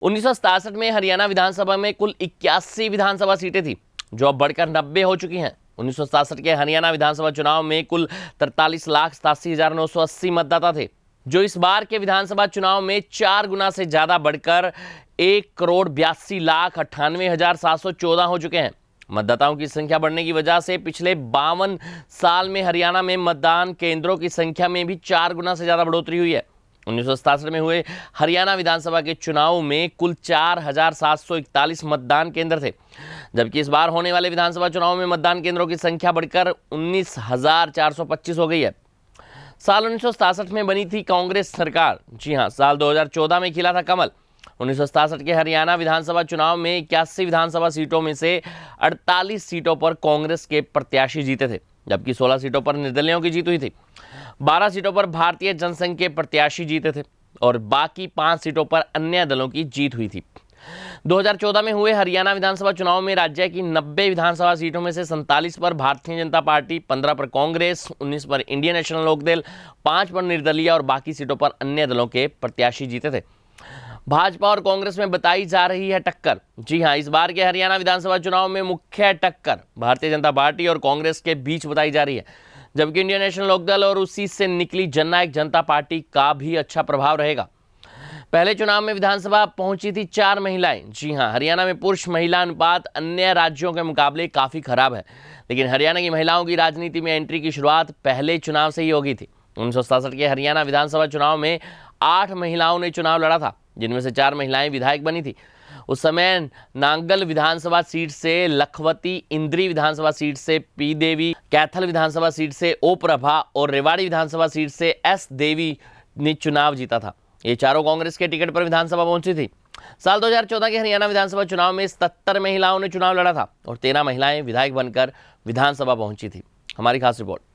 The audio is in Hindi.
1967 में हरियाणा विधानसभा में कुल 81 विधानसभा सीटें थी, जो अब बढ़कर 90 हो चुकी हैं। 1967 के हरियाणा विधानसभा चुनाव में कुल 43,87,980 मतदाता थे, जो इस बार के विधानसभा चुनाव में 4 गुना से ज्यादा बढ़कर 1,82,98,714 हो चुके हैं। मतदाताओं की संख्या बढ़ने की वजह से पिछले 52 साल में हरियाणा में मतदान केंद्रों की संख्या में भी 4 गुना से ज्यादा बढ़ोतरी हुई है। 1967 में हुए हरियाणा विधानसभा के चुनाव में कुल 4,741 मतदान केंद्र थे, जबकि इस बार होने वाले विधानसभा चुनाव में मतदान केंद्रों की संख्या बढ़कर 19,425 हो गई है। साल 1967 में बनी थी कांग्रेस सरकार। जी हां, साल 2014 में खिला था कमल। 1967 के हरियाणा विधानसभा चुनाव में 81 विधानसभा सीटों में से 48 सीटों पर कांग्रेस के प्रत्याशी जीते थे, जबकि 16 सीटों पर निर्दलीयों की जीत हुई थी। 12 सीटों पर भारतीय जनसंघ के प्रत्याशी जीते थे और बाकी 5 सीटों पर अन्य दलों की जीत हुई थी। 2014 में हुए हरियाणा विधानसभा चुनाव में राज्य की 90 विधानसभा सीटों में से 47 पर भारतीय जनता पार्टी, 15 पर कांग्रेस, 19 पर इंडियन नेशनल लोकदल, 5 पर निर्दलीय और बाकी सीटों पर अन्य दलों के प्रत्याशी जीते थे। भाजपा और कांग्रेस में बताई जा रही है टक्कर। जी हां, इस बार के हरियाणा विधानसभा चुनाव में मुख्य टक्कर भारतीय जनता पार्टी और कांग्रेस के बीच बताई जा रही है, जबकि इंडियन नेशनल लोकदल और उसी से निकली जननायक जनता पार्टी का भी अच्छा प्रभाव रहेगा। पहले चुनाव में विधानसभा पहुंची थी 4 महिलाएं। जी हां, हरियाणा में पुरुष महिला अनुपात अन्य राज्यों के मुकाबले काफी खराब है, लेकिन हरियाणा की महिलाओं की राजनीति में एंट्री की शुरुआत पहले चुनाव से ही हो गई थी। 1967 के हरियाणा विधानसभा चुनाव में 8 महिलाओं ने चुनाव लड़ा था, जिनमें से 4 महिलाएं विधायक बनी थी। उस समय नांगल विधानसभा सीट से लखवती, इंद्री विधानसभा सीट से पी देवी, कैथल विधानसभा सीट से ओ प्रभा और रेवाड़ी विधानसभा सीट से एस देवी ने चुनाव जीता था। ये चारों कांग्रेस के टिकट पर विधानसभा पहुंची थी। साल 2014 के हरियाणा विधानसभा चुनाव में 77 महिलाओं ने चुनाव लड़ा था और 13 महिलाएं विधायक बनकर विधानसभा पहुंची थी। हमारी खास रिपोर्ट।